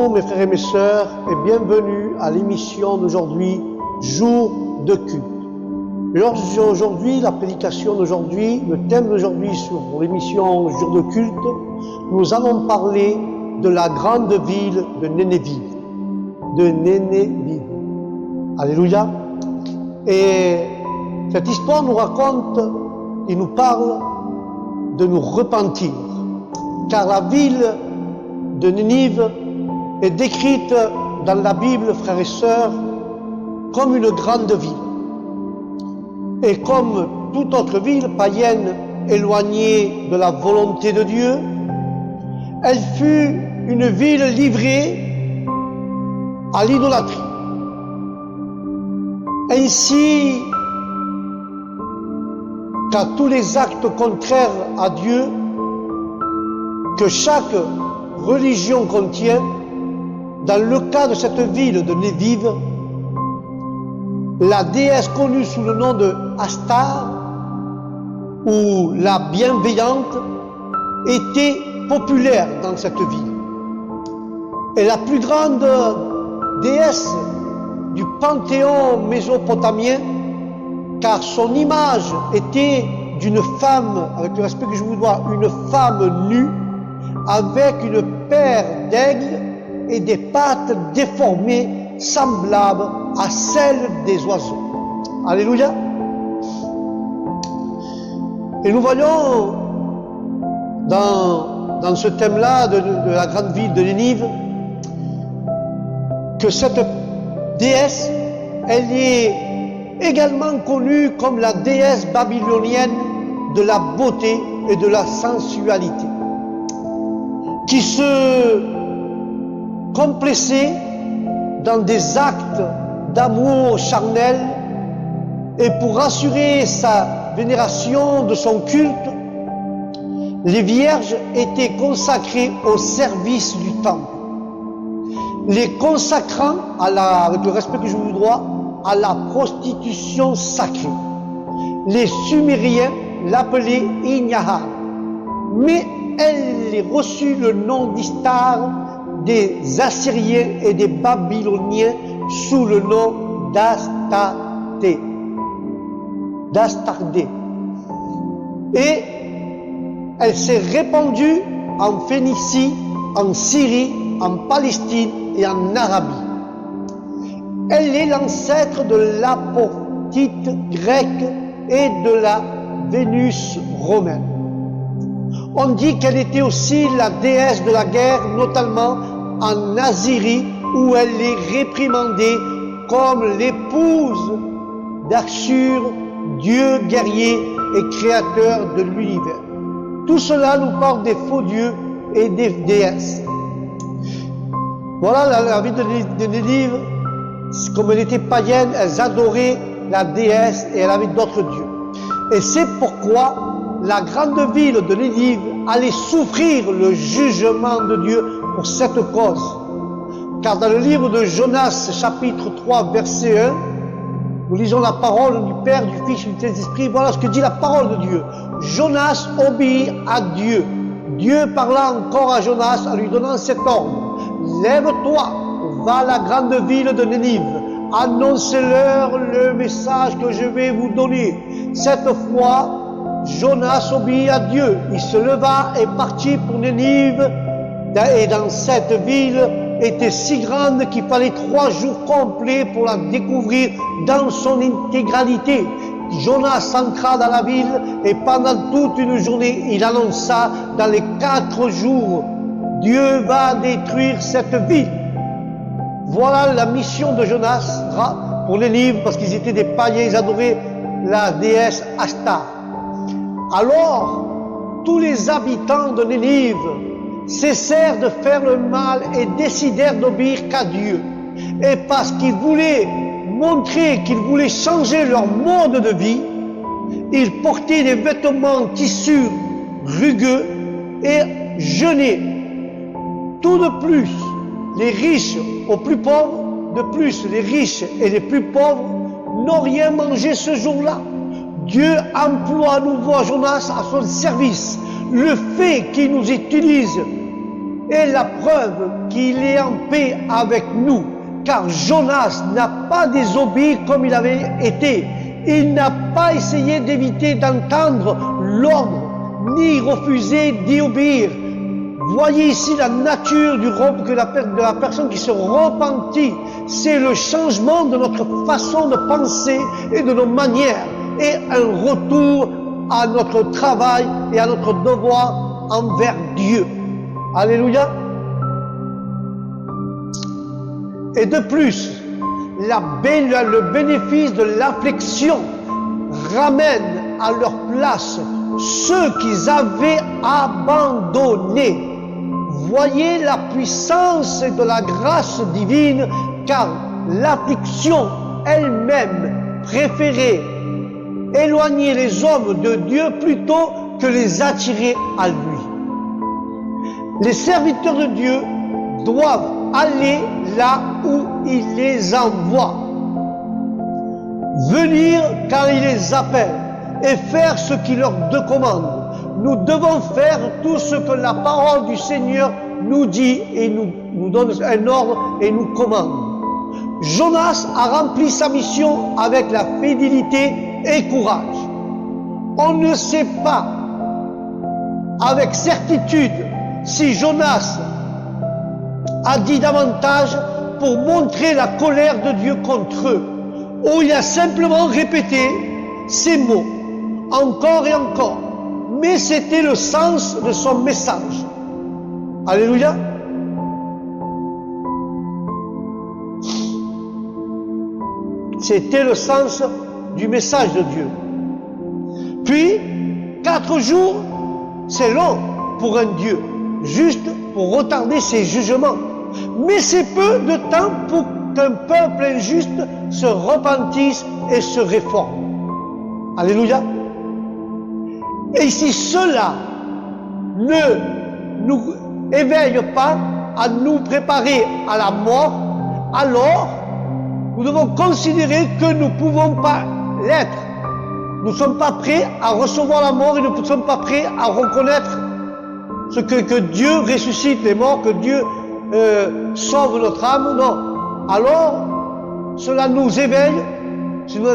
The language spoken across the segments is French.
Bonjour mes frères et mes sœurs et bienvenue à l'émission d'aujourd'hui, Jour de culte. Aujourd'hui, la prédication d'aujourd'hui, le thème d'aujourd'hui sur l'émission Jour de culte, nous allons parler de la grande ville de Nénéve. Alléluia. Et cette histoire nous raconte et nous parle de nous repentir, car la ville de Nénéve est décrite dans la Bible, frères et sœurs, comme une grande ville. Et comme toute autre ville païenne éloignée de la volonté de Dieu, elle fut une ville livrée à l'idolâtrie. Ainsi qu'à tous les actes contraires à Dieu que chaque religion contient, dans le cas de cette ville de Nénéve, la déesse connue sous le nom de Astar, ou la bienveillante, était populaire dans cette ville. Et la plus grande déesse du panthéon mésopotamien, car son image était d'une femme, avec le respect que je vous dois, une femme nue, avec une paire d'aigles et des pattes déformées semblables à celles des oiseaux. Alléluia. Et nous voyons dans ce thème-là de la grande ville de Nénéve que cette déesse, elle est également connue comme la déesse babylonienne de la beauté et de la sensualité, qui se complaisait dans des actes d'amour charnel, et pour assurer sa vénération de son culte, les vierges étaient consacrées au service du temple, les consacrant avec le respect que je vous dois, à la prostitution sacrée. Les Sumériens l'appelaient Inyahar, mais elle reçut le nom d'Istar des Assyriens et des Babyloniens sous le nom d'Astarte. Et elle s'est répandue en Phénicie, en Syrie, en Palestine et en Arabie. Elle est l'ancêtre de l'Aphrodite grecque et de la Vénus romaine. On dit qu'elle était aussi la déesse de la guerre, notamment en Assyrie, où elle est réprimandée comme l'épouse d'Assur, dieu guerrier et créateur de l'univers. Tout cela nous parle des faux dieux et des déesses. Voilà la ville de Nénéve. Comme elle était païenne, elles adoraient la déesse et elle avait d'autres dieux. Et c'est pourquoi la grande ville de Nénéve allait souffrir le jugement de Dieu pour cette cause. Car dans le livre de Jonas, chapitre 3, verset 1, nous lisons la parole du Père, du Fils et du Saint-Esprit. Voilà ce que dit la parole de Dieu. Jonas obéit à Dieu. Dieu parla encore à Jonas en lui donnant cet ordre. Lève-toi, va à la grande ville de Nénéve. Annoncez-leur le message que je vais vous donner. Cette fois, Jonas obéit à Dieu. Il se leva et partit pour Nénéve. Et dans cette ville était si grande qu'il fallait 3 jours complets pour la découvrir dans son intégralité. Jonas entra dans la ville et pendant toute une journée, il annonça dans les 4 jours, Dieu va détruire cette ville. Voilà la mission de Jonas pour Nénéve, parce qu'ils étaient des païens, ils adoraient la déesse Astar. Alors, tous les habitants de Nénéve cessèrent de faire le mal et décidèrent d'obéir qu'à Dieu. Et parce qu'ils voulaient montrer qu'ils voulaient changer leur mode de vie, ils portaient des vêtements en tissu rugueux et jeûnaient. Tout de plus, les riches aux plus pauvres, de plus les riches et les plus pauvres n'ont rien mangé ce jour-là. Dieu emploie à nouveau Jonas à son service. Le fait qu'il nous utilise est la preuve qu'il est en paix avec nous, car Jonas n'a pas désobéi comme il avait été. Il n'a pas essayé d'éviter d'entendre l'ordre, ni refusé d'y obéir. Voyez ici la nature de la personne qui se repentit. C'est le changement de notre façon de penser et de nos manières, et un retour à notre travail et à notre devoir envers Dieu. Alléluia. Et de plus, le bénéfice de l'affliction ramène à leur place ceux qu'ils avaient abandonnés. Voyez la puissance de la grâce divine, car l'affliction elle-même préférait éloigner les hommes de Dieu plutôt que les attirer à lui. Les serviteurs de Dieu doivent aller là où il les envoie, venir quand il les appelle et faire ce qu'il leur commande. Nous devons faire tout ce que la parole du Seigneur nous dit et nous donne un ordre et nous commande. Jonas a rempli sa mission avec la fidélité et courage. On ne sait pas avec certitude si Jonas a dit davantage pour montrer la colère de Dieu contre eux, ou il a simplement répété ces mots encore et encore, mais c'était le sens de son message. Alléluia. C'était le sens du message de Dieu. Puis, 4 jours, c'est long pour un Dieu, juste pour retarder ses jugements. Mais c'est peu de temps pour qu'un peuple injuste se repentisse et se réforme. Alléluia. Et si cela ne nous éveille pas à nous préparer à la mort, alors nous devons considérer que nous ne pouvons pas l'être. Nous ne sommes pas prêts à recevoir la mort et nous ne sommes pas prêts à reconnaître ce que Dieu ressuscite les morts, que Dieu sauve notre âme. Non. Alors, cela nous éveille, cela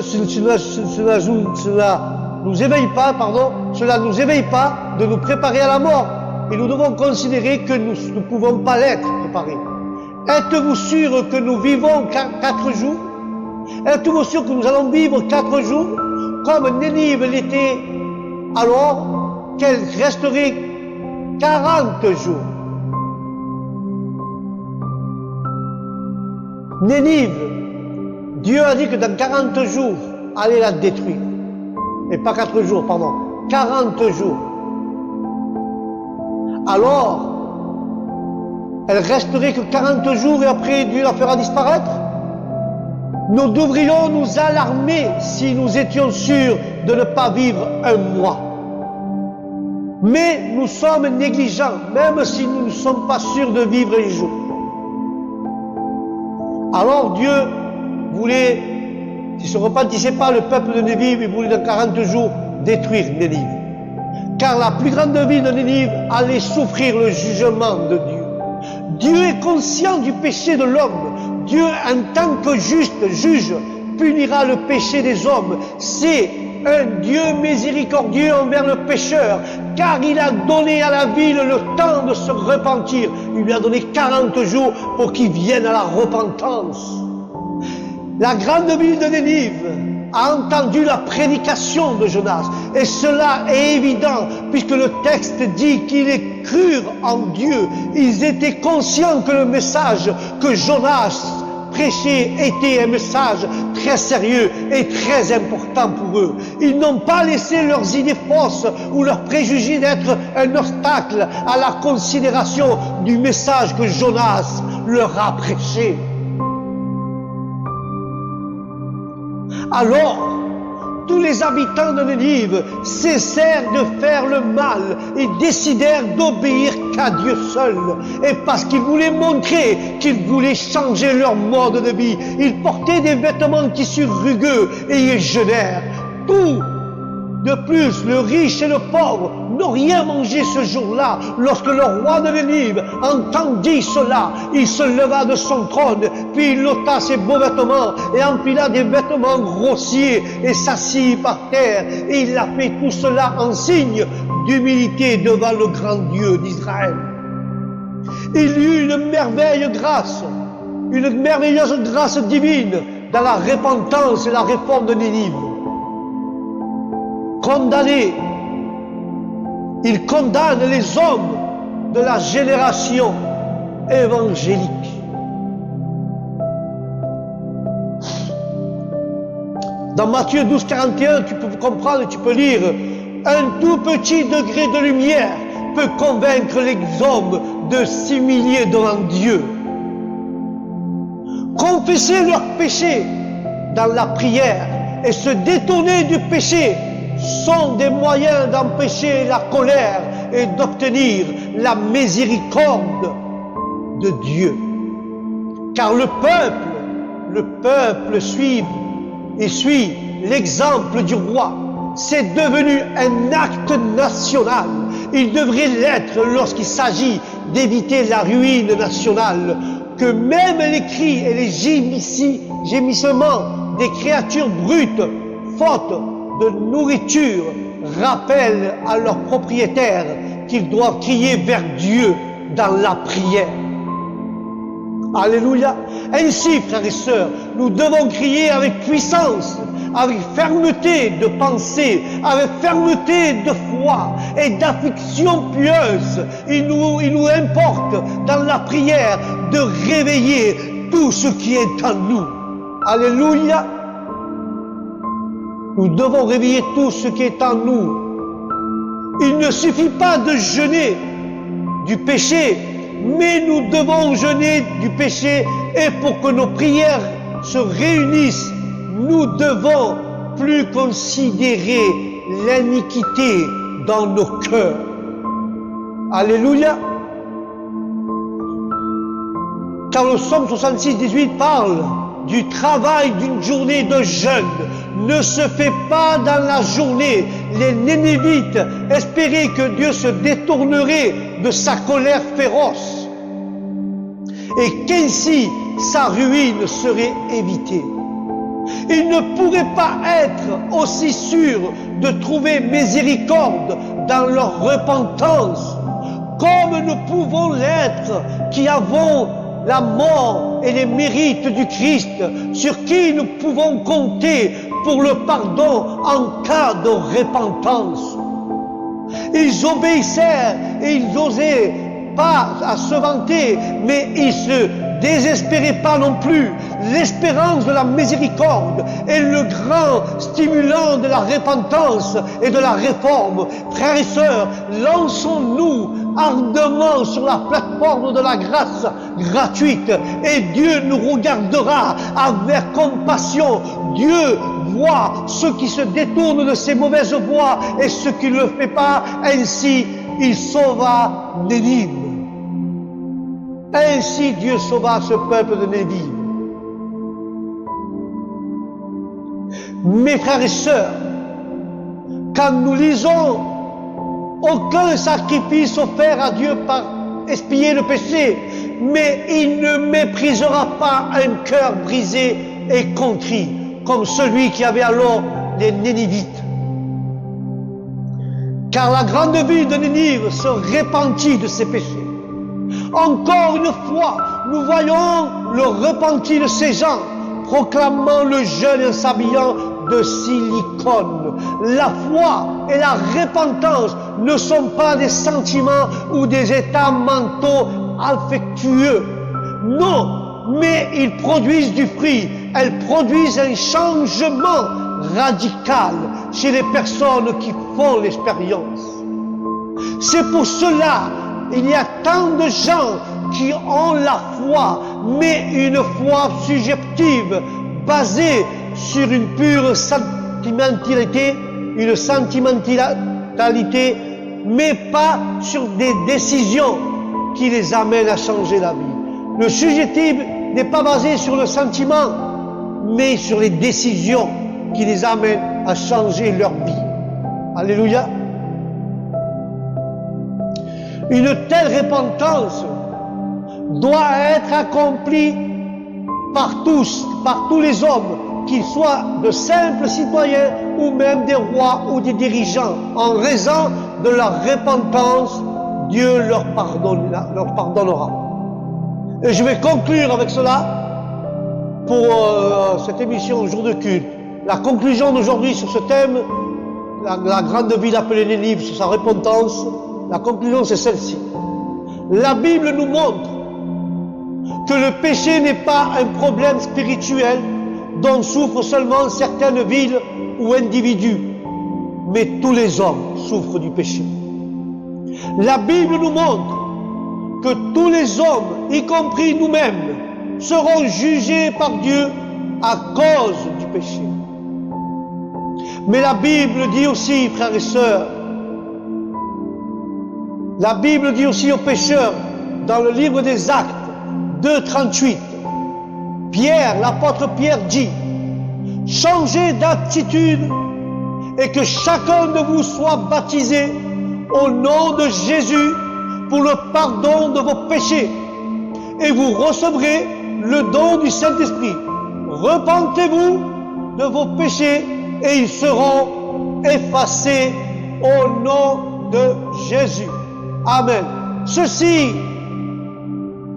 nous éveille pas de nous préparer à la mort. Et nous devons considérer que nous ne pouvons pas l'être préparés. Êtes-vous sûr que nous vivons 4 jours? Êtes-vous sûr que nous allons vivre 4 jours comme Nénive l'était, alors qu'elle resterait 40 jours? Nénive, Dieu a dit que dans 40 jours, allait la détruire. Et pas 4 jours, pardon. 40 jours. Alors, elle resterait que 40 jours et après Dieu la fera disparaître? Nous devrions nous alarmer si nous étions sûrs de ne pas vivre un mois. Mais nous sommes négligents, même si nous ne sommes pas sûrs de vivre un jour. Alors Dieu voulait, s'il ne se repentissait pas le peuple de Nénive, il voulait dans 40 jours détruire Nénive. Car la plus grande ville de Nénive allait souffrir le jugement de Dieu. Dieu est conscient du péché de l'homme. Dieu, en tant que juste juge, punira le péché des hommes. C'est un Dieu miséricordieux envers le pécheur, car il a donné à la ville le temps de se repentir. Il lui a donné 40 jours pour qu'il vienne à la repentance. La grande ville de Nénive a entendu la prédication de Jonas, et cela est évident, puisque le texte dit qu'ils crurent en Dieu. Ils étaient conscients que le message que Jonas prêchait était un message très sérieux et très important pour eux. Ils n'ont pas laissé leurs idées fausses ou leurs préjugés d'être un obstacle à la considération du message que Jonas leur a prêché. Alors, tous les habitants de Nénive cessèrent de faire le mal et décidèrent d'obéir qu'à Dieu seul. Et parce qu'ils voulaient montrer qu'ils voulaient changer leur mode de vie, ils portaient des vêtements en tissu rugueux et ils jeûnèrent. Tout De plus, le riche et le pauvre n'ont rien mangé ce jour-là. Lorsque le roi de Nénive entendit cela, il se leva de son trône, puis il ôta ses beaux vêtements et enfila des vêtements grossiers et s'assit par terre. Et il a fait tout cela en signe d'humilité devant le grand Dieu d'Israël. Il y eut une merveilleuse grâce divine dans la repentance et la réforme de Nénive. Condamné, il condamne les hommes de la génération évangélique. Dans Matthieu 12, 41, tu peux comprendre, tu peux lire, un tout petit degré de lumière peut convaincre les hommes de s'humilier devant Dieu. Confesser leurs péchés dans la prière et se détourner du péché sont des moyens d'empêcher la colère et d'obtenir la miséricorde de Dieu. Car le peuple suit l'exemple du roi. C'est devenu un acte national. Il devrait l'être lorsqu'il s'agit d'éviter la ruine nationale. Que même les cris et les gémissements des créatures brutes, faute de nourriture, rappellent à leurs propriétaires qu'ils doivent crier vers Dieu dans la prière. Alléluia. Ainsi, frères et sœurs, nous devons crier avec puissance, avec fermeté de pensée, avec fermeté de foi et d'affection pieuse. Il nous importe dans la prière de réveiller tout ce qui est en nous. Alléluia. Nous devons réveiller tout ce qui est en nous. Il ne suffit pas de jeûner du péché, mais nous devons jeûner du péché, et pour que nos prières se réunissent, nous devons plus considérer l'iniquité dans nos cœurs. Alléluia. Car le psaume 66, 18 parle du travail d'une journée de jeûne. Ne se fait pas dans la journée. Les Nénévites espéraient que Dieu se détournerait de sa colère féroce et qu'ainsi sa ruine serait évitée. Ils ne pourraient pas être aussi sûrs de trouver miséricorde dans leur repentance comme nous pouvons l'être qui avons la mort et les mérites du Christ, sur qui nous pouvons compter pour le pardon en cas de repentance. Ils obéissèrent et ils n'osaient pas à se vanter, mais ils se désespéraient pas non plus. L'espérance de la miséricorde est le grand stimulant de la repentance et de la réforme. Frères et sœurs, lançons-nous ardemment sur la plateforme de la grâce gratuite et Dieu nous regardera avec compassion. Dieu voit ceux qui se détournent de ces mauvaises voies et ceux qui ne le font pas. Ainsi, il sauva Nénive. Ainsi, Dieu sauva ce peuple de Nénive. Mes frères et sœurs, quand nous lisons aucun sacrifice offert à Dieu par expier le péché, mais il ne méprisera pas un cœur brisé et contrit, comme celui qui avait alors les Nénivites. Car la grande ville de Nénive se repentit de ses péchés. Encore une fois, nous voyons le repentir de ces gens, proclamant le jeûne et s'habillant de silicone. La foi et la repentance ne sont pas des sentiments ou des états mentaux affectueux. Non, mais ils produisent du fruit. Elles produisent un changement radical chez les personnes qui font l'expérience. C'est pour cela il y a tant de gens qui ont la foi, mais une foi subjective, basée sur une pure sentimentalité, mais pas sur des décisions qui les amènent à changer la vie. Le subjectif n'est pas basé sur le sentiment, mais sur les décisions qui les amènent à changer leur vie. Alléluia. Une telle repentance doit être accomplie par tous les hommes, qu'ils soient de simples citoyens ou même des rois ou des dirigeants. En raison de leur repentance, Dieu leur pardonnera. Et je vais conclure avec cela pour cette émission Jour de culte. La conclusion d'aujourd'hui sur ce thème, la grande ville appelée Nénive, sur sa repentance, la conclusion c'est celle-ci. La Bible nous montre que le péché n'est pas un problème spirituel dont souffrent seulement certaines villes ou individus, mais tous les hommes souffrent du péché. La Bible nous montre que tous les hommes, y compris nous-mêmes, seront jugés par Dieu à cause du péché. Mais la Bible dit aussi, frères et sœurs, la Bible dit aussi aux pécheurs, dans le livre des Actes 2:38, l'apôtre Pierre dit, changez d'attitude et que chacun de vous soit baptisé au nom de Jésus pour le pardon de vos péchés et vous recevrez le don du Saint-Esprit. Repentez-vous de vos péchés et ils seront effacés au nom de Jésus. Amen. Ceci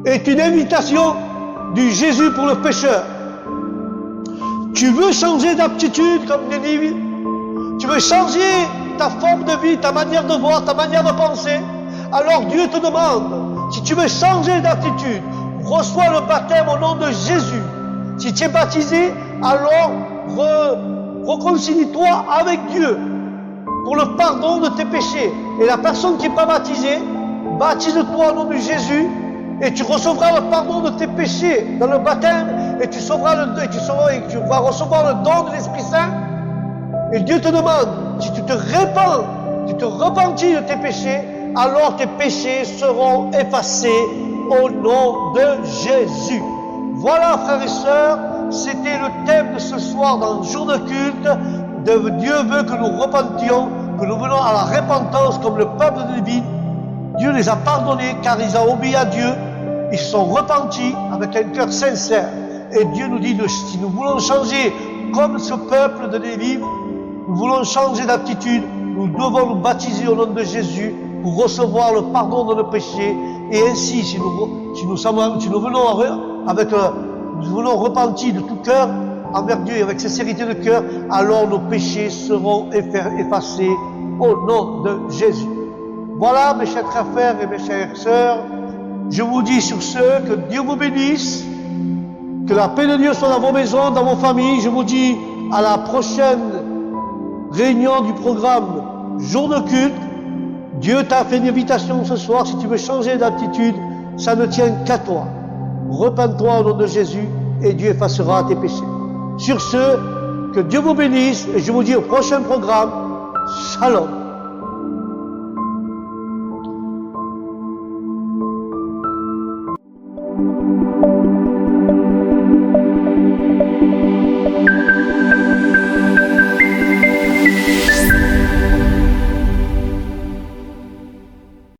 est une invitation du Jésus pour le pécheur. Tu veux changer d'aptitude comme Nénive? Tu veux changer ta forme de vie, ta manière de voir, ta manière de penser? Alors Dieu te demande, si tu veux changer d'attitude, reçois le baptême au nom de Jésus. Si tu es baptisé, alors réconcilie-toi avec Dieu pour le pardon de tes péchés. Et la personne qui n'est pas baptisée, baptise-toi au nom de Jésus et tu recevras le pardon de tes péchés dans le baptême et tu vas recevoir le don de l'Esprit Saint. Et Dieu te demande, si tu te répands, tu te repentis de tes péchés, alors tes péchés seront effacés au nom de Jésus. Voilà, frères et sœurs, c'était le thème de ce soir dans le jour de culte. Dieu veut que nous repentions, que nous venons à la repentance comme le peuple de Nénive. Dieu les a pardonnés car ils ont obéi à Dieu. Ils sont repentis avec un cœur sincère. Et Dieu nous dit, si nous voulons changer comme ce peuple de Nénive, nous voulons changer d'attitude, nous devons nous baptiser au nom de Jésus pour recevoir le pardon de nos péchés. Et ainsi, si nous venons repentis de tout cœur envers Dieu et avec sincérité de cœur, alors nos péchés seront effacés au nom de Jésus. Voilà, mes chers frères et mes chères sœurs, je vous dis sur ce, que Dieu vous bénisse, que la paix de Dieu soit dans vos maisons, dans vos familles. Je vous dis à la prochaine réunion du programme Jour de culte. Dieu t'a fait une invitation ce soir. Si tu veux changer d'attitude, ça ne tient qu'à toi. Repens-toi au nom de Jésus et Dieu effacera tes péchés. Sur ce, que Dieu vous bénisse et je vous dis au prochain programme, Shalom.